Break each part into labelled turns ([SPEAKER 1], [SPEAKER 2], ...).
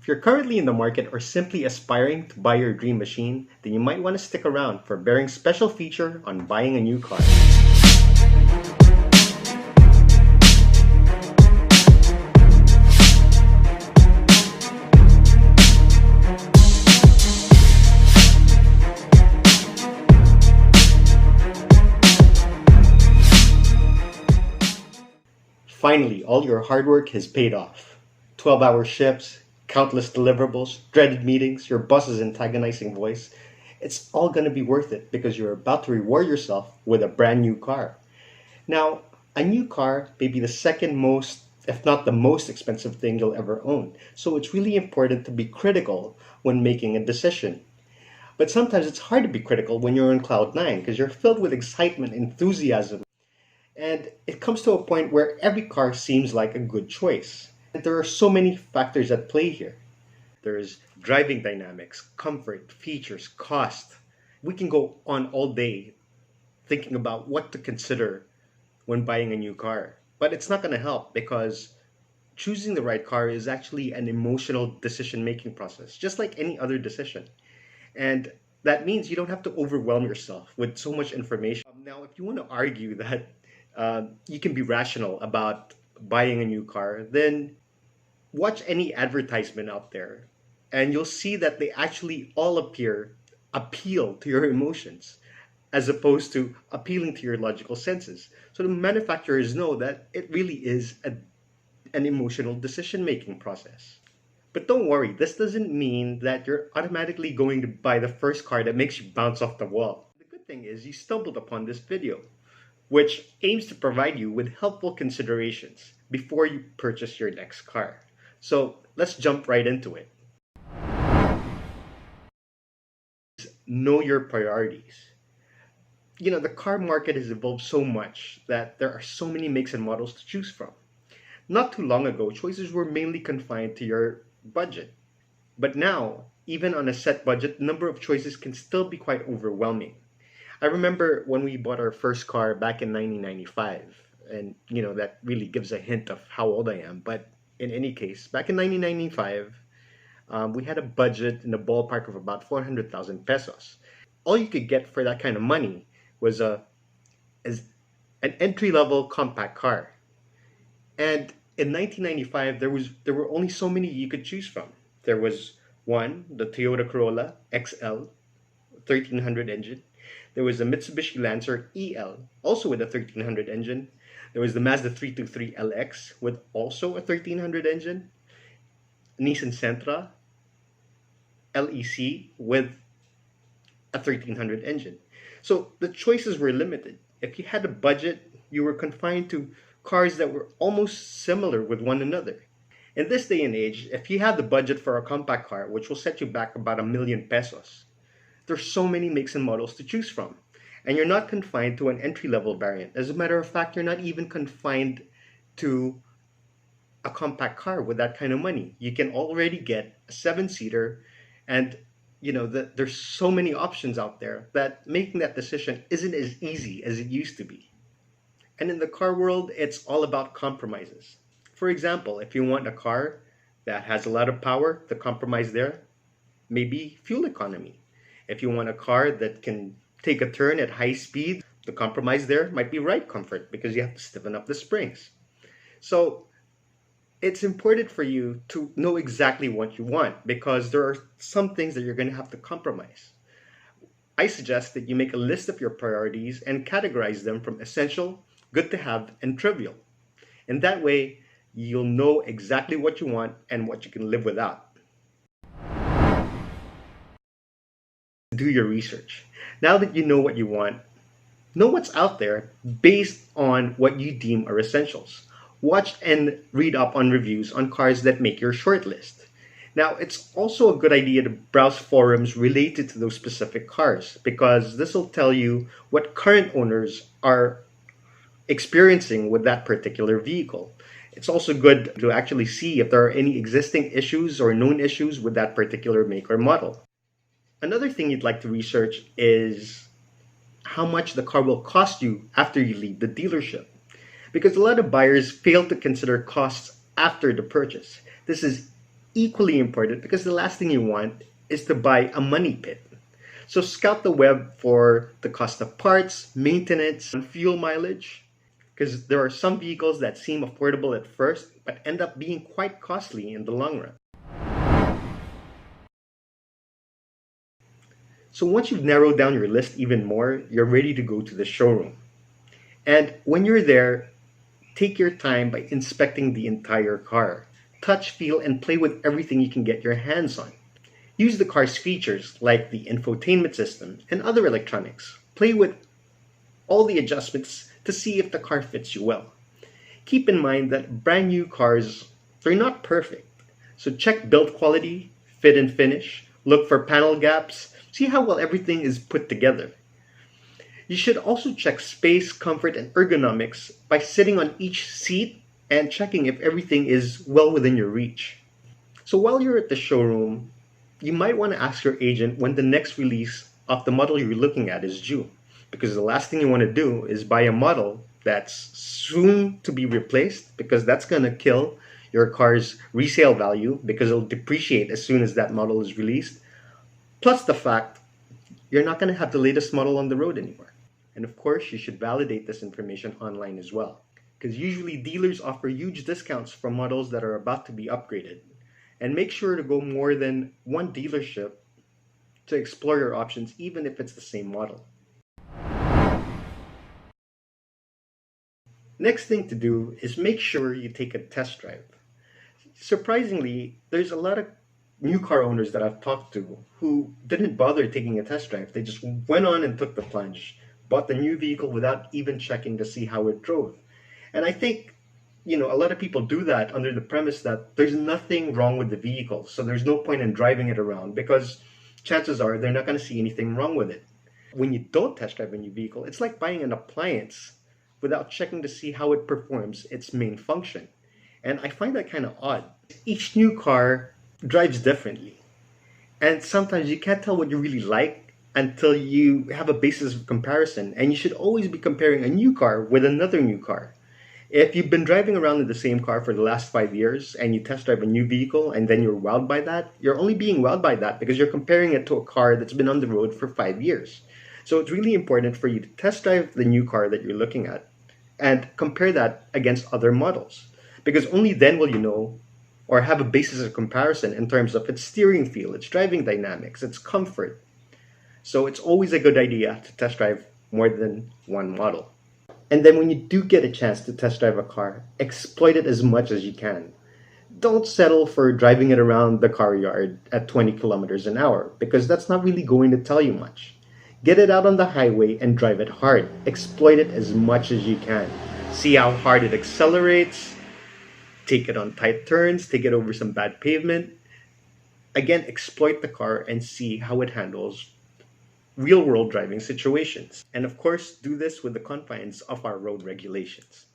[SPEAKER 1] If you're currently in the market or simply aspiring to buy your dream machine, then you might want to stick around for Bearing's special feature on buying a new car. Finally, all your hard work has paid off. 12-hour shifts, countless deliverables, dreaded meetings, your boss's antagonizing voice. It's all going to be worth it because you're about to reward yourself with a brand new car. Now, a new car may be the second most, if not the most expensive thing you'll ever own. So it's really important to be critical when making a decision. But sometimes it's hard to be critical when you're on cloud nine because you're filled with excitement, enthusiasm, and it comes to a point where every car seems like a good choice. And there are so many factors at play here. There's driving dynamics, comfort, features, cost. We can go on all day thinking about what to consider when buying a new car. But it's not going to help because choosing the right car is actually an emotional decision-making process, just like any other decision. And that means you don't have to overwhelm yourself with so much information. Now, if you want to argue that you can be rational about buying a new car, then watch any advertisement out there and you'll see that they actually all appeal to your emotions as opposed to appealing to your logical senses. So the manufacturers know that it really is an emotional decision-making process. But don't worry, this doesn't mean that you're automatically going to buy the first car that makes you bounce off the wall. The good thing is you stumbled upon this video, which aims to provide you with helpful considerations before you purchase your next car. So let's jump right into it. Know your priorities. The car market has evolved so much that there are so many makes and models to choose from. Not too long ago, choices were mainly confined to your budget. But now, even on a set budget, the number of choices can still be quite overwhelming. I remember when we bought our first car back in 1995, and that really gives a hint of how old I am. But in any case, back in 1995, we had a budget in the ballpark of about 400,000 pesos. All you could get for that kind of money was an entry-level compact car. And in 1995, there were only so many you could choose from. There was one, the Toyota Corolla XL, 1300 engine. There was the Mitsubishi Lancer EL, also with a 1300 engine. There was the Mazda 323 LX with also a 1300 engine. Nissan Sentra LEC with a 1300 engine. So the choices were limited. If you had a budget, you were confined to cars that were almost similar with one another. In this day and age, if you have the budget for a compact car, which will set you back about 1,000,000 pesos, there's so many makes and models to choose from. And you're not confined to an entry-level variant. As a matter of fact, you're not even confined to a compact car with that kind of money. You can already get a 7-seater, and there's so many options out there that making that decision isn't as easy as it used to be. And in the car world, it's all about compromises. For example, if you want a car that has a lot of power, the compromise there may be fuel economy. If you want a car that can take a turn at high speed, the compromise there might be ride comfort because you have to stiffen up the springs. So it's important for you to know exactly what you want because there are some things that you're going to have to compromise. I suggest that you make a list of your priorities and categorize them from essential, good to have, and trivial. And that way, you'll know exactly what you want and what you can live without. Do your research. Now that you know what you want, know what's out there based on what you deem are essentials. Watch and read up on reviews on cars that make your shortlist. Now, it's also a good idea to browse forums related to those specific cars because this will tell you what current owners are experiencing with that particular vehicle. It's also good to actually see if there are any existing issues or known issues with that particular make or model. Another thing you'd like to research is how much the car will cost you after you leave the dealership. Because a lot of buyers fail to consider costs after the purchase. This is equally important because the last thing you want is to buy a money pit. So scout the web for the cost of parts, maintenance, and fuel mileage, because there are some vehicles that seem affordable at first but end up being quite costly in the long run. So once you've narrowed down your list even more, you're ready to go to the showroom. And when you're there, take your time by inspecting the entire car. Touch, feel, and play with everything you can get your hands on. Use the car's features like the infotainment system and other electronics. Play with all the adjustments to see if the car fits you well. Keep in mind that brand new cars, they're not perfect. So check build quality, fit and finish, look for panel gaps, see how well everything is put together. You should also check space, comfort, and ergonomics by sitting on each seat and checking if everything is well within your reach. So while you're at the showroom, you might want to ask your agent when the next release of the model you're looking at is due. Because the last thing you want to do is buy a model that's soon to be replaced, because that's going to kill your car's resale value because it'll depreciate as soon as that model is released. Plus the fact you're not going to have the latest model on the road anymore. And of course, you should validate this information online as well, because usually dealers offer huge discounts for models that are about to be upgraded. And make sure to go more than one dealership to explore your options, even if it's the same model. Next thing to do is make sure you take a test drive. Surprisingly, there's a lot of new car owners that I've talked to who didn't bother taking a test drive. They just went on and took the plunge, bought the new vehicle without even checking to see how it drove. And I think, a lot of people do that under the premise that there's nothing wrong with the vehicle, so there's no point in driving it around because chances are they're not going to see anything wrong with it. When you don't test drive a new vehicle, it's like buying an appliance without checking to see how it performs its main function. And I find that kind of odd. Each new car drives differently. And sometimes you can't tell what you really like until you have a basis of comparison. And you should always be comparing a new car with another new car. If you've been driving around in the same car for the last 5 years and you test drive a new vehicle and then you're wowed by that, you're only being wowed by that because you're comparing it to a car that's been on the road for 5 years. So it's really important for you to test drive the new car that you're looking at and compare that against other models, because only then will you know or have a basis of comparison in terms of its steering feel, its driving dynamics, its comfort. So it's always a good idea to test drive more than one model. And then when you do get a chance to test drive a car, exploit it as much as you can. Don't settle for driving it around the car yard at 20 kilometers an hour, because that's not really going to tell you much. Get it out on the highway and drive it hard. Exploit it as much as you can. See how hard it accelerates. Take it on tight turns. Take it over some bad pavement. Again, exploit the car and see how it handles real-world driving situations. And of course, do this with the confines of our road regulations.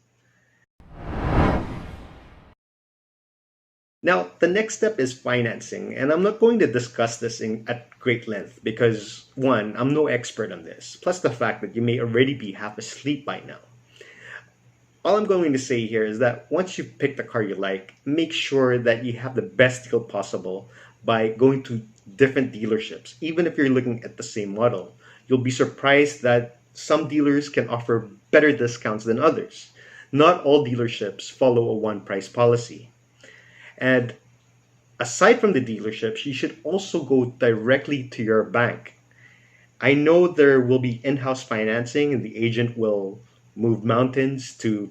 [SPEAKER 1] Now, the next step is financing, and I'm not going to discuss this at great length because, one, I'm no expert on this, plus the fact that you may already be half asleep by now. All I'm going to say here is that once you've picked the car you like, make sure that you have the best deal possible by going to different dealerships. Even if you're looking at the same model, you'll be surprised that some dealers can offer better discounts than others. Not all dealerships follow a one-price policy. And aside from the dealerships, you should also go directly to your bank. I know there will be in-house financing and the agent will move mountains to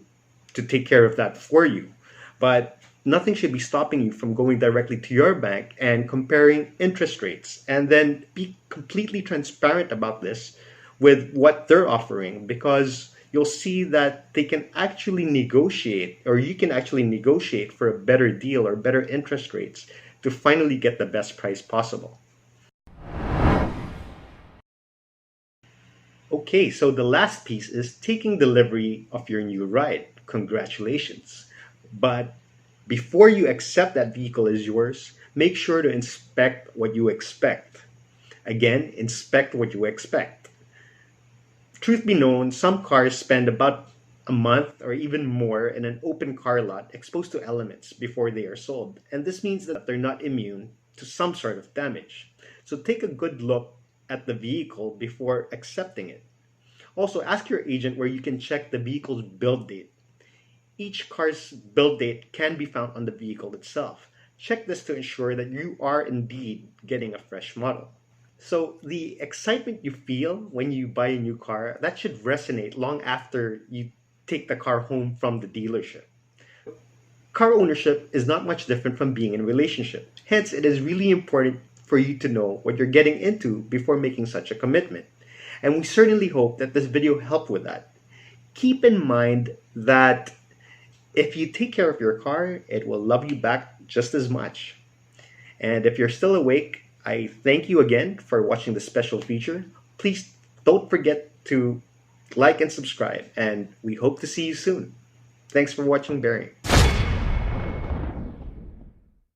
[SPEAKER 1] take care of that for you. But nothing should be stopping you from going directly to your bank and comparing interest rates. And then be completely transparent about this with what they're offering, because you'll see that they can actually negotiate, or you can actually negotiate for a better deal or better interest rates to finally get the best price possible. Okay, so the last piece is taking delivery of your new ride. Congratulations. But before you accept that vehicle as yours, make sure to inspect what you expect. Again, inspect what you expect. Truth be known, some cars spend about a month or even more in an open car lot exposed to elements before they are sold. And this means that they're not immune to some sort of damage. So take a good look at the vehicle before accepting it. Also, ask your agent where you can check the vehicle's build date. Each car's build date can be found on the vehicle itself. Check this to ensure that you are indeed getting a fresh model. So the excitement you feel when you buy a new car, that should resonate long after you take the car home from the dealership. Car ownership is not much different from being in a relationship. Hence, it is really important for you to know what you're getting into before making such a commitment. And we certainly hope that this video helped with that. Keep in mind that if you take care of your car, it will love you back just as much. And if you're still awake, I thank you again for watching this special feature. Please don't forget to like and subscribe, and we hope to see you soon. Thanks for watching Bearing.